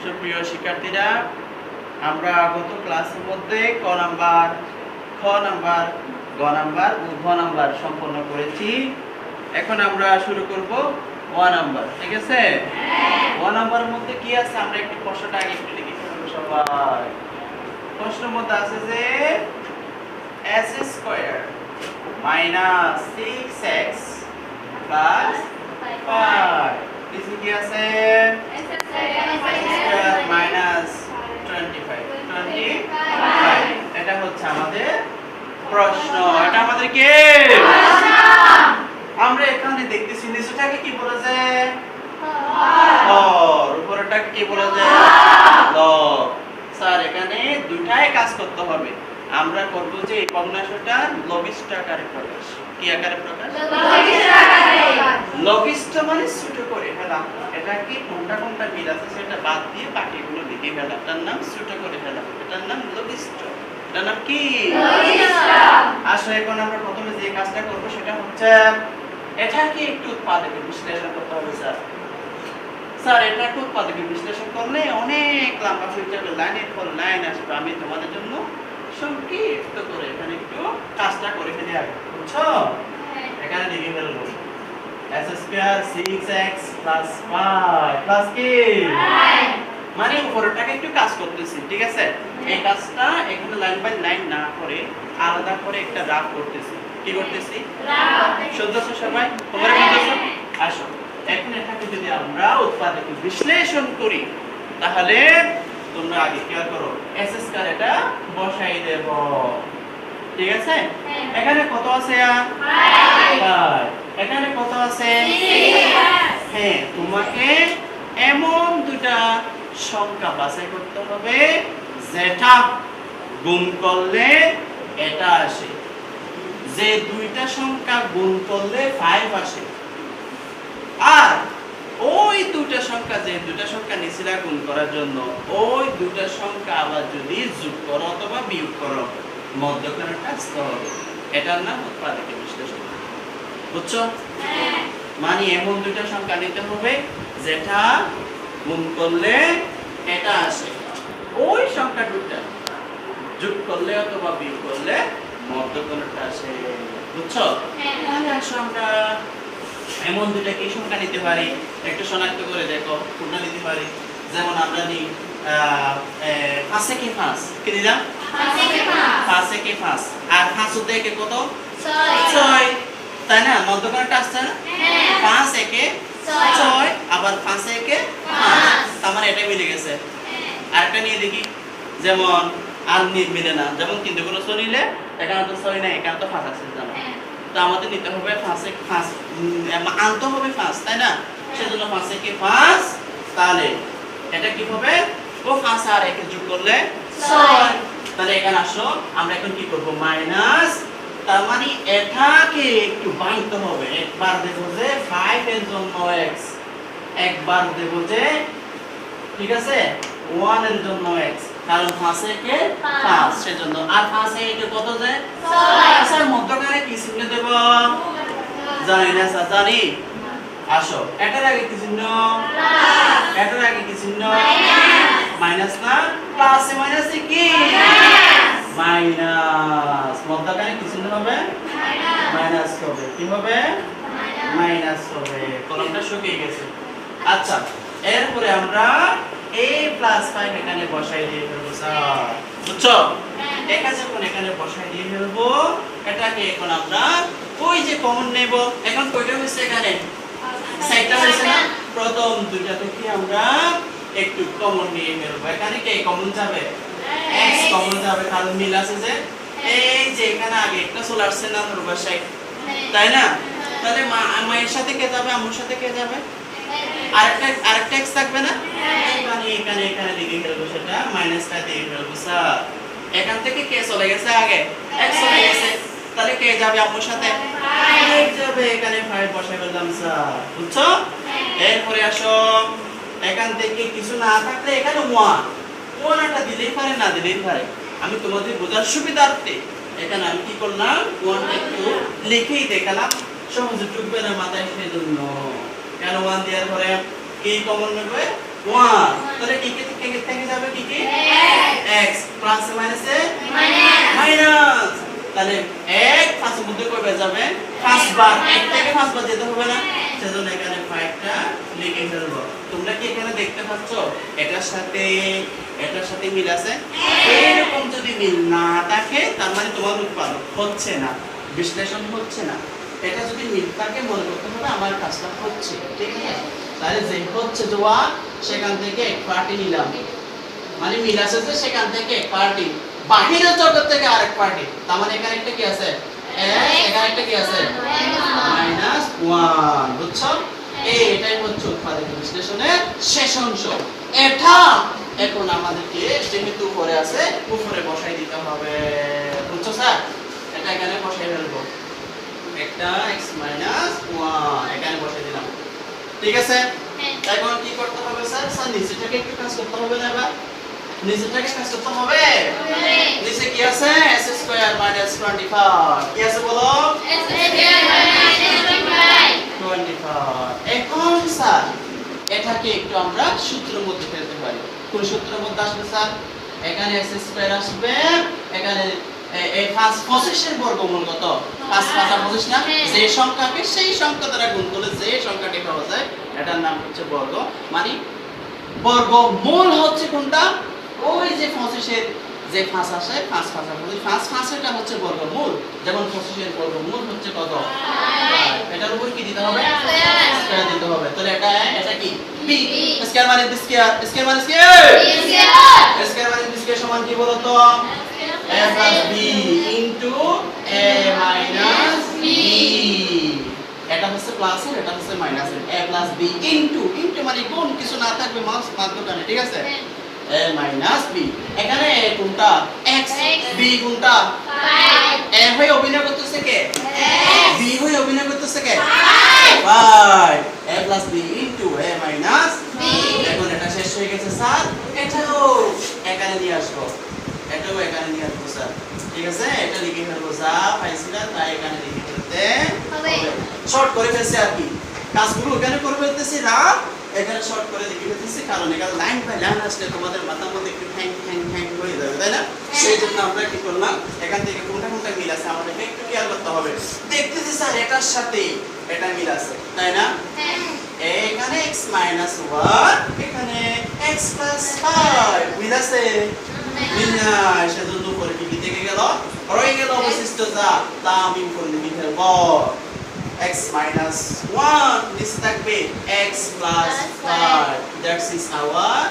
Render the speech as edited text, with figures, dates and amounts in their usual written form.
সুপ্রিয় শিক্ষার্থীরা, আমরা গত ক্লাসের মধ্যে ক নাম্বার, খ নাম্বার, গ নাম্বার ও ঘ নাম্বার সম্পন্ন করেছি। এখন আমরা শুরু করব ও নাম্বার। ঠিক আছে? ও নাম্বারের মধ্যে কি আছে আমরা একটু প্রশ্নটা আগে একটু লিখে ফেলব সবাই। প্রশ্নের মধ্যে আছে যে s square minus 6x plus 5 নিচে কি আছে মাইনাস 25 এটা হচ্ছে আমাদের প্রশ্ন। এটা আমাদের কি আমরা এখানে দেখতেছি নিচেটাকে কি বলা যায় হর, উপরটাকে কি বলা যায় লব। স্যার এখানে দুটাই কাজ করতে হবে। আমরা করব যে এই ভগ্নাংশটা লঘিষ্ঠ আকারে প্রকাশ। কি আকারে প্রকাশ? লঘিষ্ঠ মানে ছোট করে ফেলা। এটা কি কোনটা কোনটা মিল আছে সেটা বাদ দিয়ে বাকিগুলো লিখে ফেলা। এটার নাম ছোট করে ফেলা। এটার নাম লঘিষ্ঠ। এটার নাম কি লঘিষ্ঠ। আসলে এখন আমরা প্রথমে যে কাজটা করব সেটা হচ্ছে এটাকে একটু উৎপাদকে বিশ্লেষণ করতে হবে স্যার। স্যার এটাকে উৎপাদকে বিশ্লেষণ করলে অনেক লম্বা হয়ে যাবে, লাইনের পর লাইন আসবে। আমি তোমাদের জন্য সংক্ষিপ্ত করে এখানে একটু কাজটা করে ফেলি আগে, বুঝছো? এখানে লিখে ফেলবো s square 6x plus 5 plus কি 9 মানে উপরটাকে একটু কাজ করতেছি। ঠিক আছে? এই কাজটা এখানে লাইন বাই লাইন না করে আলাদা করে একটা রাফ করতেছি। কি করতেছি? রাফ। শুনতেছো সবাই? তোমরা শুনতেছো? আসো এখন এটাকে যদি আমরা উৎপাদকে বিশ্লেষণ করি তাহলে তোমরা আগে কি করো s স্কয়ার এটা বসাই দেব। ঠিক আছে? এখানে কত আছে? 5। এখানে কত আছে? 6। হ্যাঁ, তোমাকে এমন দুটো সংখ্যা বাছাই করতে হবে যেটা গুণ করলে এটা আসে, যে দুইটা সংখ্যা গুণ করলে 5 আসে। আর ওই দুটো সংখ্যা, যে দুটো সংখ্যা নিচেরা গুণ করার জন্য ওই দুটো সংখ্যা আবার যদি যোগ করো অথবা বিয়োগ করো মধ্যখানেরটা আসতে হবে। এটার নাম উৎপাদকে বিশ্লেষণ। বুঝছো? মানে এমন দুটো সংখ্যা নিতে হবে যেটা গুণ করলে এটা আসে, ওই সংখ্যা দুটো যোগ করলে অথবা বিয়োগ করলে মধ্যখানেরটা আসে। বুঝছো? তাহলে আসো আমরা এমন দুটো কি সংখ্যা নিতে পারি একটু শনাক্ত করে দেখো কোনটা নিতে পারি। যেমন আমরা নিই 5 একে 5 কি দিলাম 5 একে 5 আর 5 থেকে কত 6 তাই না? মধ্যখানেরটা আসছে না? 5 একে 6 আবার 5 একে 5 তার মানে এটা মিলে গেছে। আরেকটা নিয়ে দেখি, যেমন আর মিলে না, যেমন কিন্তু কোনো 6 নিলে এখানে তো 6 নাই, এখানে তো 5 আছে জানো। তো আমাদের নিতে হবে 5 একে 5 আনতে হবে 5 তাই না? সেজন্য 5 একে 5 তাহলে এটা কি হবে ও 5 আর 1 যোগ করলে 6। তাহলে এখানে আসো আমরা এখন কি করব মাইনাস, তার মানে এটাকে একটু ভাঙতে হবে। একবার দেব যে 5 এর জন্য x, একবার দেব যে ঠিক আছে 1 এর জন্য x, কারণ 5 একে 5 সেজন্য। আর 5 একে কত যায় 6। স্যার মধ্যখানে কি চিহ্ন দেব জানি না স্যার, জানি। আসো এটার আগে কি চিহ্ন প্লাস, এটার আগে কি চিহ্ন মাইনাস না, প্লাস এ মাইনাসে কি মাইনাস, মধ্যখানে কি চিহ্ন হবে মাইনাস হবে। কি হবে মাইনাস হবে। কলমটা শুকিয়ে গেছে। আচ্ছা এরপরে আমরা a প্লাস 5 এখানে বসাই দিয়ে ফেলবো স্যার। বুঝছো? এটা যখন এখানে বসাই দিয়ে ফেলবো এটাকে এখন আমরা ওই যে কমন নেব। এখন কয়টা হইছে এখানে 6টা হইছে না? প্রথম দুইটা থেকে আমরা একটু কমন নিয়ে ফেলবো। এখানে কি কমন যাবে x কমন যাবে, কারণ মিল আছে যে এই যে এখানে আগে একটা চলে আসছে না রুবার সাইড তাই না? তাহলে মায়ের সাথে কে যাবে, আম্মুর সাথে কে যাবে, আরেকটা x থাকবে না? এখানে লিখে ফেলবো, সেটা মাইনাসটা দিয়ে ফেলবো স্যার। এখান থেকে কে চলে গেছে আগে x চলে গেছে, তাহলে কে যাবে আম্মুর সাথে 5 যাবে। এখানে 5 বসাই ফেললাম স্যার। বুঝছো? এরপরে আসো এখান থেকে কিছু না থাকলে এখানে 1 একটা দিলেই পারে না দিলেই পারে। আমি তোমাদের বোঝার সুবিধার্থে এখানে আমি কি করলাম 1 একটু লিখেই দেখালাম, সহজে ঢুকবে না মাথায় সেজন্য। কেন 1 দেওয়ার পরে কি কমন নেবে 1 তাহলে কি থেকে যাবে কি x প্লাস মাইনাসে মাইনাস, তাহলে 1 পাঁচের মধ্যে কয়বার যাবে 5 বার, 1 থেকে 5 বার যেতে হবে না, সেজন্য এখানে 5টা লিখে ফেলবো। তোমরা কি এখানে দেখতে পাচ্ছ এটার সাথে মিল আছে? এরকম যদি মিল না থাকে তার মানে তোমার উৎপাদন হচ্ছে না, বিশ্লেষণ হচ্ছে না। এটা যদি মিল থাকে মনে করতে হবে আমার কাজটা হচ্ছে, ঠিক আছে? তাহলে যে হচ্ছে জোয়া সেখান থেকে এক পার্টি নিলাম, মানে মিল আছে যে সেখান থেকে এক পার্টি, বাহিরের জগৎ থেকে আরেক পার্টি, তার মানে এখানে একটা কি আছে এখানে একটা কি আছে -1, বুঝছো? এটাই হচ্ছে উৎপাদক বিশ্লেষণের শেষ অংশ। এটা এখন আমাদেরকে যেহেতু উপরে আছে উপরে বসাই দিতে হবে, বুঝছো স্যার? এটা এখানে বসাই ফেলবো, একটা x - 1 এখানে বসাই দিলাম, ঠিক আছে? এখন কি করতে হবে স্যার? স্যার নিচেটাকে একটু কাজ করতে হবে না? এবার নিচেটাকে কাজ করতে হবে। নিচে কি আছে? s² - 25 কি আছে বলো? s² - 25। এখন স্যার এটাকে একটু আমরা সূত্রের মধ্যে ফেলতে পারি। কোন সূত্রের মধ্যে আসবে স্যার? এখানে s² আসবে, এখানে এই 25 এর বর্গমূল কত? 5 5 25 না? যে সংখ্যাকে সেই সংখ্যা দ্বারা গুণ করলে যে সংখ্যাটি পাওয়া যায় এটার নাম হচ্ছে বর্গ। মানে বর্গমূল হচ্ছে কোনটা? ওই যে 25 এর যে 5 আসে 5 5 25 5 5 এটা হচ্ছে বর্গমূল। যেমন 25 এর বর্গমূল হচ্ছে কত? 5। এটার উপর কি দিতে হবে? স্কয়ার দিতে হবে। তাহলে এটা কি? b। স্কয়ার মানে স্কয়ার, স্কয়ার মানে স্কয়ার, স্কয়ার মানে স্কয়ার সমান কি বলো তো? a + b into a - b। এটা হচ্ছে প্লাস এর, এটা হচ্ছে মাইনাস এর। a + b ইনটু মানে কোন কিছু না থাকবে মাধ্যমে, ঠিক আছে? a - b। এখানে কোনটা? x, b কোনটা? 5। a হয়ে অভিনয় করতেছে কে? b হয়ে অভিনয় করতেছে কে? 5। a + b into a - b। এখন এটা শেষ হয়ে গেছে স্যার। এটাও এখানে নিয়ে আসবো, এটাও এখানে নিয়ে আসবো স্যার, ঠিক আছে? এটা লিখে ফেলবো, যা পাইছিলাম তাই এখানে লিখে ফেলতে হবে। শর্ট করে ফেলছি আর কি, কাজগুলো এখানে করে ফেলতেছি না, এখানে শর্ট করে লিখে ফেলতেছি, কারণ এখানে লাইন বাই লাইন আসলে তোমাদের মাথার মধ্যে একটু হ্যাং হয়ে যাবে, তাই না? সেই জন্য আমরা কি করলাম, এখান থেকে কোনটা মিল আছে আমাদেরকে একটু খেয়াল করতে হবে। দেখতেছি স্যার এটার সাথে এটা মিল আছে, তাই না? এখানে x - 1, এখানে x + 5 মিল আছে? মিল নাই, সেজন্য উপরে কি থেকে গেল? রয়ে গেল অবশিষ্ট যা, তা আমি উপরে লিখে ফেলবো। x - 1 নিচে থাকবে x + 5, দ্যাটস ইজ আওয়ার